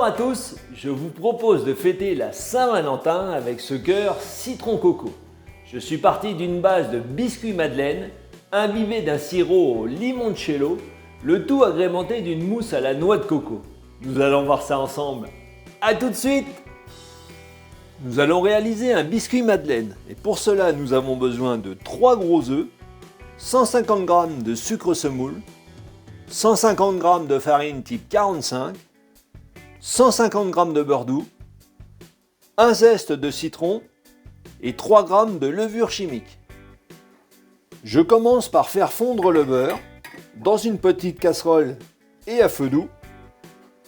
Bonjour à tous, je vous propose de fêter la Saint-Valentin avec ce cœur citron coco. Je suis parti d'une base de biscuits madeleine, imbibé d'un sirop au limoncello, le tout agrémenté d'une mousse à la noix de coco. Nous allons voir ça ensemble. A tout de suite! Nous allons réaliser un biscuit madeleine et pour cela nous avons besoin de 3 gros œufs, 150 g de sucre semoule, 150 g de farine type 45, 150 g de beurre doux, un zeste de citron et 3 g de levure chimique. Je commence par faire fondre le beurre dans une petite casserole et à feu doux.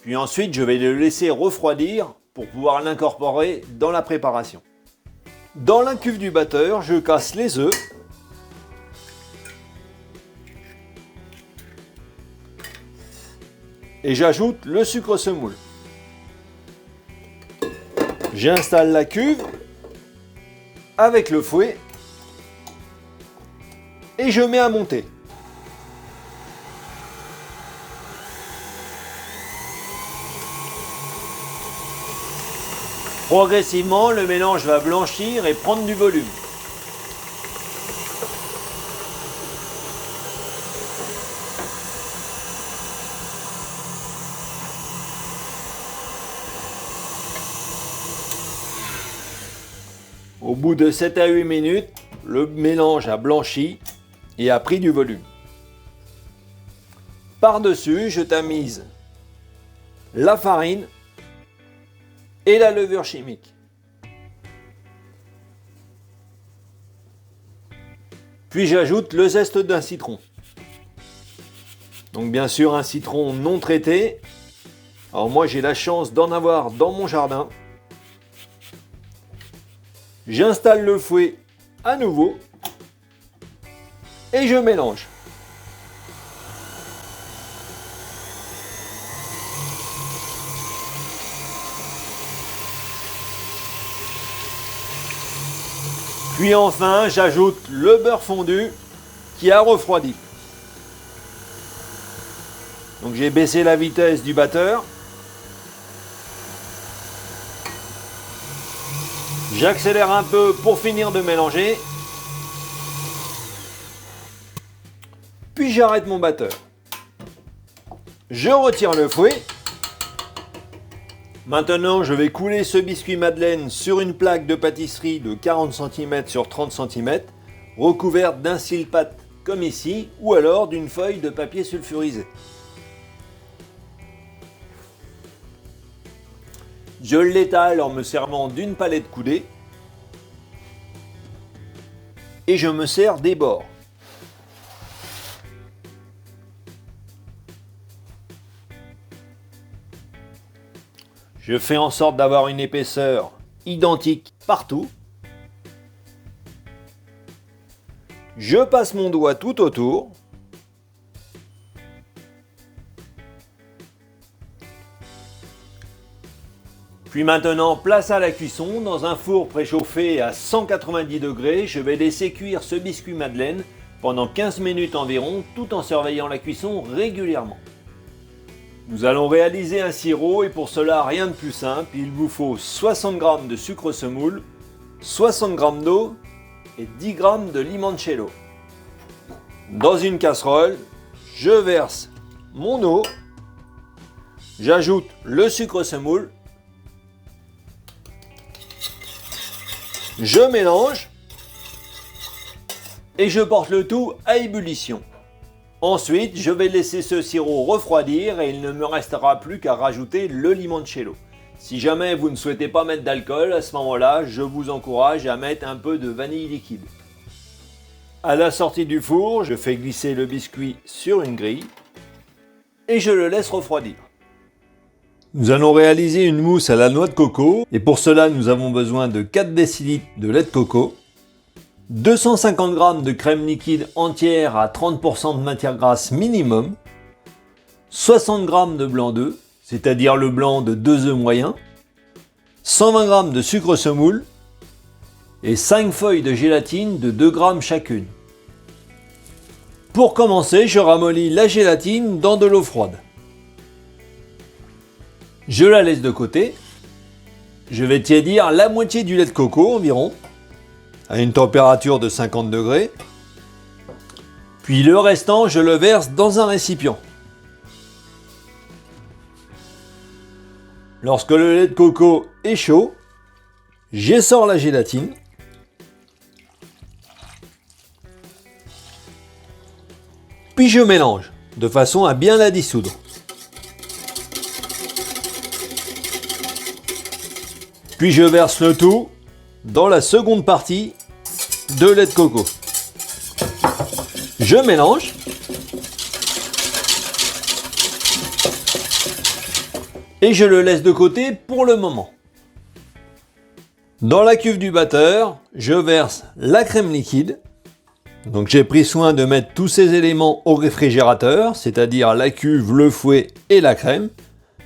Puis ensuite je vais le laisser refroidir pour pouvoir l'incorporer dans la préparation. Dans la cuve du batteur, je casse les œufs. Et j'ajoute le sucre semoule. J'installe la cuve avec le fouet et je mets à monter. Progressivement, le mélange va blanchir et prendre du volume. Au bout de 7 à 8 minutes, le mélange a blanchi et a pris du volume. Par-dessus, je tamise la farine et la levure chimique. Puis j'ajoute le zeste d'un citron. Donc bien sûr un citron non traité. Alors moi j'ai la chance d'en avoir dans mon jardin. J'installe le fouet à nouveau et je mélange. Puis enfin, j'ajoute le beurre fondu qui a refroidi. Donc j'ai baissé la vitesse du batteur. J'accélère un peu pour finir de mélanger. Puis j'arrête mon batteur. Je retire le fouet. Maintenant, je vais couler ce biscuit madeleine sur une plaque de pâtisserie de 40 cm sur 30 cm, recouverte d'un cile-pâte comme ici, ou alors d'une feuille de papier sulfurisé. Je l'étale en me servant d'une palette coudée et je me sers des bords. Je fais en sorte d'avoir une épaisseur identique partout. Je passe mon doigt tout autour. Puis maintenant, place à la cuisson. Dans un four préchauffé à 190 degrés, je vais laisser cuire ce biscuit madeleine pendant 15 minutes environ, tout en surveillant la cuisson régulièrement. Nous allons réaliser un sirop et pour cela rien de plus simple, il vous faut 60 g de sucre semoule, 60 g d'eau et 10 g de limoncello. Dans une casserole, je verse mon eau, j'ajoute le sucre semoule, je mélange et je porte le tout à ébullition. Ensuite, je vais laisser ce sirop refroidir et il ne me restera plus qu'à rajouter le limoncello. Si jamais vous ne souhaitez pas mettre d'alcool, à ce moment-là, je vous encourage à mettre un peu de vanille liquide. À la sortie du four, je fais glisser le biscuit sur une grille et je le laisse refroidir. Nous allons réaliser une mousse à la noix de coco et pour cela, nous avons besoin de 4 dl de lait de coco, 250 g de crème liquide entière à 30% de matière grasse minimum, 60 g de blanc d'œuf, c'est-à-dire le blanc de 2 œufs moyens, 120 g de sucre semoule et 5 feuilles de gélatine de 2 g chacune. Pour commencer, je ramollis la gélatine dans de l'eau froide. Je la laisse de côté. Je vais tiédir la moitié du lait de coco environ, à une température de 50 degrés. Puis le restant, je le verse dans un récipient. Lorsque le lait de coco est chaud, j'essore la gélatine. Puis je mélange, de façon à bien la dissoudre. Puis je verse le tout dans la seconde partie de lait de coco. Je mélange. Et je le laisse de côté pour le moment. Dans la cuve du batteur, je verse la crème liquide. Donc j'ai pris soin de mettre tous ces éléments au réfrigérateur, c'est-à-dire la cuve, le fouet et la crème,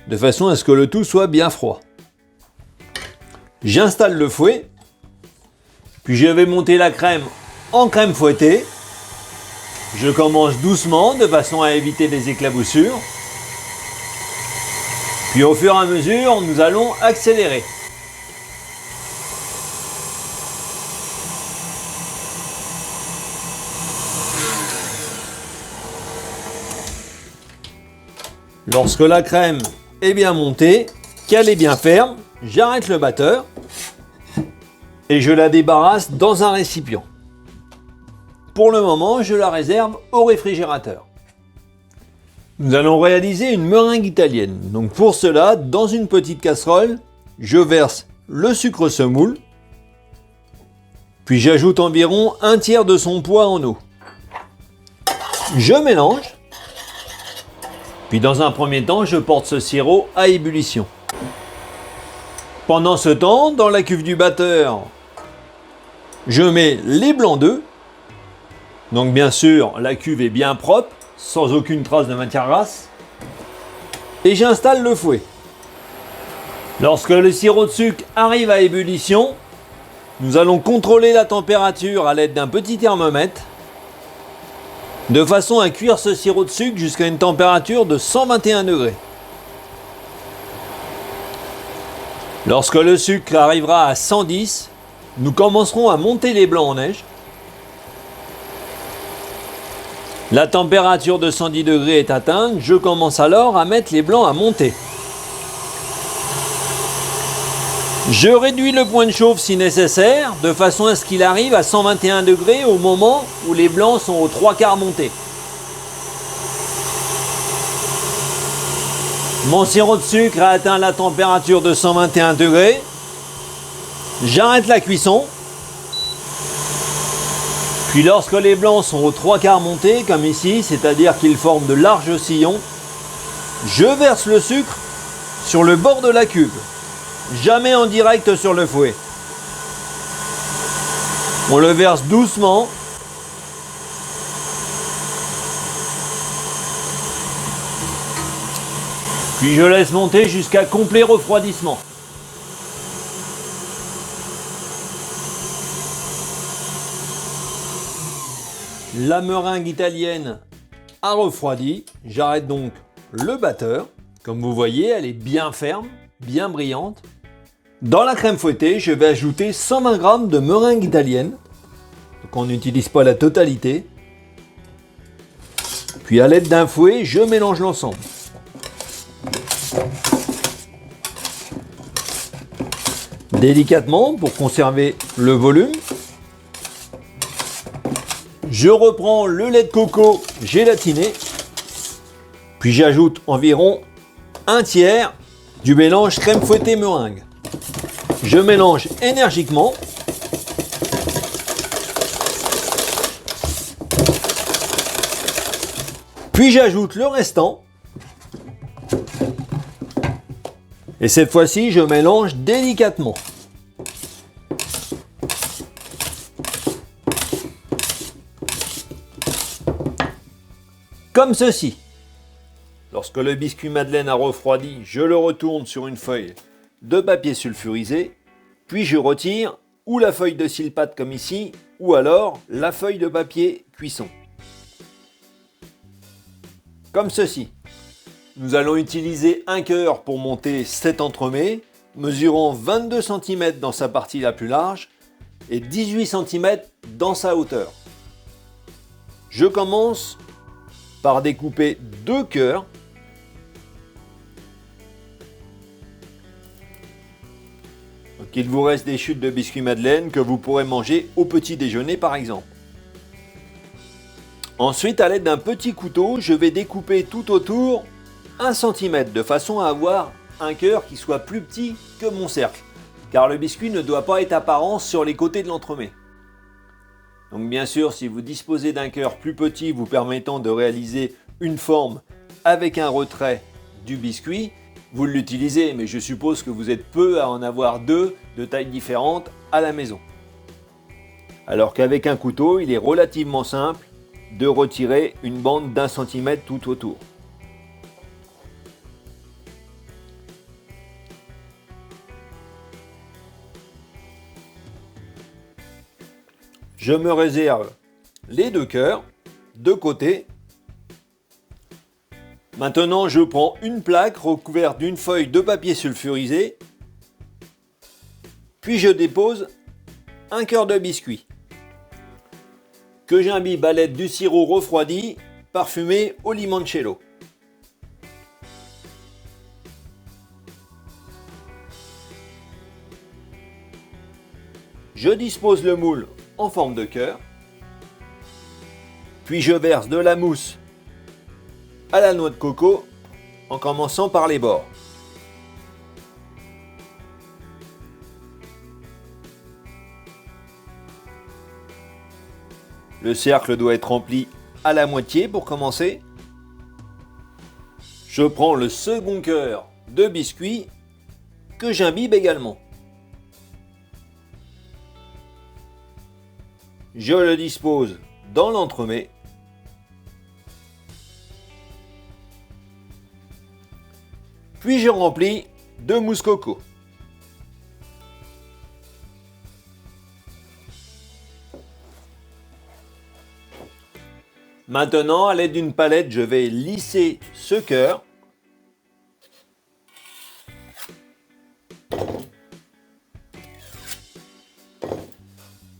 de façon à ce que le tout soit bien froid. J'installe le fouet, puis je vais monter la crème en crème fouettée. Je commence doucement de façon à éviter les éclaboussures. Puis au fur et à mesure, nous allons accélérer. Lorsque la crème est bien montée, qu'elle est bien ferme, j'arrête le batteur et je la débarrasse dans un récipient. Pour le moment, je la réserve au réfrigérateur. Nous allons réaliser une meringue italienne. Donc pour cela, dans une petite casserole, je verse le sucre semoule, puis j'ajoute environ un tiers de son poids en eau. Je mélange, puis dans un premier temps, je porte ce sirop à ébullition. Pendant ce temps, dans la cuve du batteur, je mets les blancs d'œufs. Donc bien sûr, la cuve est bien propre, sans aucune trace de matière grasse. Et j'installe le fouet. Lorsque le sirop de sucre arrive à ébullition, nous allons contrôler la température à l'aide d'un petit thermomètre, de façon à cuire ce sirop de sucre jusqu'à une température de 121 degrés. Lorsque le sucre arrivera à 110, nous commencerons à monter les blancs en neige. La température de 110 degrés est atteinte, je commence alors à mettre les blancs à monter. Je réduis le point de chauffe si nécessaire, de façon à ce qu'il arrive à 121 degrés au moment où les blancs sont aux 3/4 montés. Mon sirop de sucre a atteint la température de 121 degrés. J'arrête la cuisson. Puis lorsque les blancs sont aux 3/4 montés, comme ici, c'est-à-dire qu'ils forment de larges sillons, je verse le sucre sur le bord de la cuve. Jamais en direct sur le fouet. On le verse doucement. Puis je laisse monter jusqu'à complet refroidissement. La meringue italienne a refroidi. J'arrête donc le batteur. Comme vous voyez, elle est bien ferme, bien brillante. Dans la crème fouettée, je vais ajouter 120 g de meringue italienne. Donc on n'utilise pas la totalité. Puis à l'aide d'un fouet, je mélange l'ensemble. Délicatement pour conserver le volume. Je reprends le lait de coco gélatiné. Puis j'ajoute environ un tiers du mélange crème fouettée meringue. Je mélange énergiquement. Puis j'ajoute le restant. Et cette fois-ci, je mélange délicatement. Comme ceci. Lorsque le biscuit madeleine a refroidi, je le retourne sur une feuille de papier sulfurisé, puis je retire ou la feuille de cile-pâte comme ici, ou alors la feuille de papier cuisson. Comme ceci. Nous allons utiliser un cœur pour monter cet entremets, mesurant 22 cm dans sa partie la plus large et 18 cm dans sa hauteur. Je commence par découper 2 cœurs. Donc, il vous reste des chutes de biscuits madeleine que vous pourrez manger au petit déjeuner par exemple. Ensuite, à l'aide d'un petit couteau, je vais découper tout autour 1 cm de façon à avoir un cœur qui soit plus petit que mon cercle, car le biscuit ne doit pas être apparent sur les côtés de l'entremet. Donc bien sûr, si vous disposez d'un cœur plus petit vous permettant de réaliser une forme avec un retrait du biscuit, vous l'utilisez, mais je suppose que vous êtes peu à en avoir 2 de tailles différentes à la maison. Alors qu'avec un couteau, il est relativement simple de retirer une bande d'1 cm tout autour. Je me réserve les 2 cœurs de côté. Maintenant, je prends une plaque recouverte d'une feuille de papier sulfurisé, puis je dépose un cœur de biscuit que j'imbibe à l'aide du sirop refroidi parfumé au limoncello. Je dispose le moule en forme de cœur, puis je verse de la mousse à la noix de coco en commençant par les bords. Le cercle doit être rempli à la moitié pour commencer. Je prends le second cœur de biscuit que j'imbibe également. Je le dispose dans l'entremet. Puis je remplis de mousse coco. Maintenant, à l'aide d'une palette, je vais lisser ce cœur.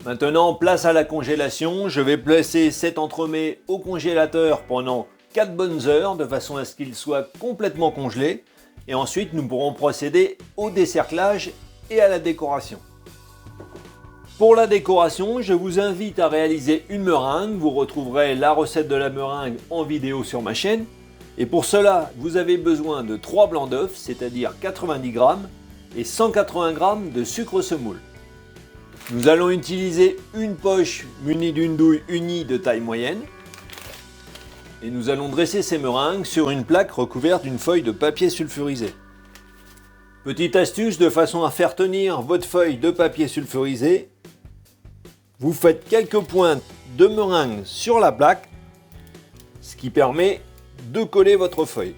Maintenant, place à la congélation. Je vais placer cet entremets au congélateur pendant 4 bonnes heures de façon à ce qu'il soit complètement congelé. Et ensuite, nous pourrons procéder au décerclage et à la décoration. Pour la décoration, je vous invite à réaliser une meringue. Vous retrouverez la recette de la meringue en vidéo sur ma chaîne. Et pour cela, vous avez besoin de 3 blancs d'œufs, c'est-à-dire 90 g, et 180 g de sucre semoule. Nous allons utiliser une poche munie d'une douille unie de taille moyenne. Et nous allons dresser ces meringues sur une plaque recouverte d'une feuille de papier sulfurisé. Petite astuce de façon à faire tenir votre feuille de papier sulfurisé. Vous faites quelques pointes de meringue sur la plaque, ce qui permet de coller votre feuille.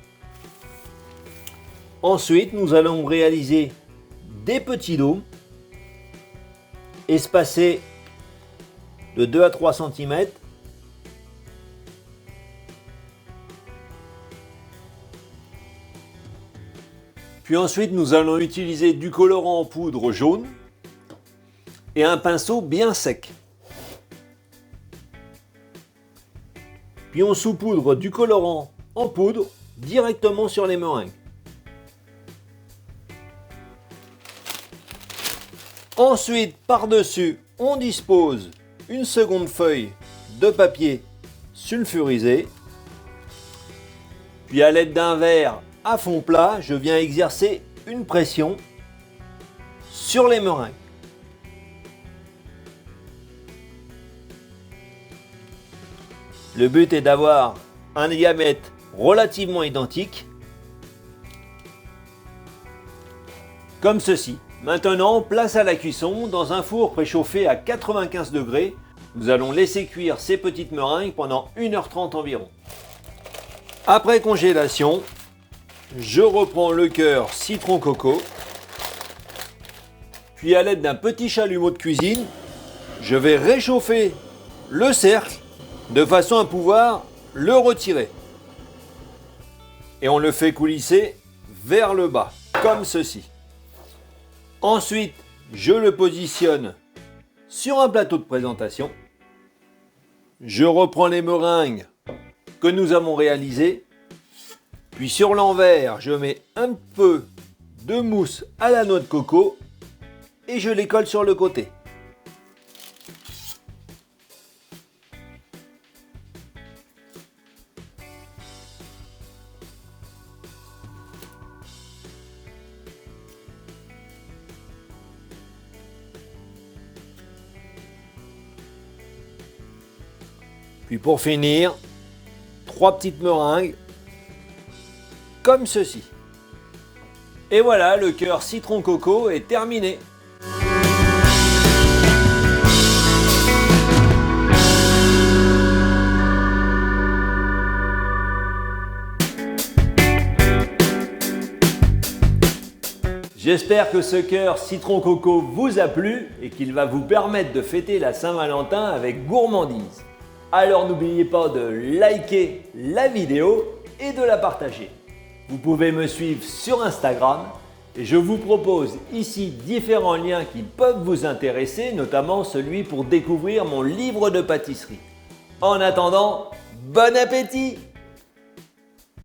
Ensuite, nous allons réaliser des petits dômes espacés de 2 à 3 cm. Puis ensuite, nous allons utiliser du colorant en poudre jaune et un pinceau bien sec. Puis on saupoudre du colorant en poudre directement sur les meringues. Ensuite, par-dessus, on dispose une seconde feuille de papier sulfurisé. Puis à l'aide d'un verre à fond plat, je viens exercer une pression sur les meringues. Le but est d'avoir un diamètre relativement identique, comme ceci. Maintenant, place à la cuisson dans un four préchauffé à 95 degrés. Nous allons laisser cuire ces petites meringues pendant 1h30 environ. Après congélation, je reprends le cœur citron coco. Puis à l'aide d'un petit chalumeau de cuisine, je vais réchauffer le cercle de façon à pouvoir le retirer. et on le fait coulisser vers le bas, comme ceci. Ensuite, je le positionne sur un plateau de présentation. Je reprends les meringues que nous avons réalisées. Puis sur l'envers, je mets un peu de mousse à la noix de coco et je les colle sur le côté. Puis pour finir, 3 petites meringues, comme ceci. Et voilà, le cœur citron coco est terminé. J'espère que ce cœur citron coco vous a plu et qu'il va vous permettre de fêter la Saint-Valentin avec gourmandise. Alors n'oubliez pas de liker la vidéo et de la partager. Vous pouvez me suivre sur Instagram et je vous propose ici différents liens qui peuvent vous intéresser, notamment celui pour découvrir mon livre de pâtisserie. En attendant, bon appétit!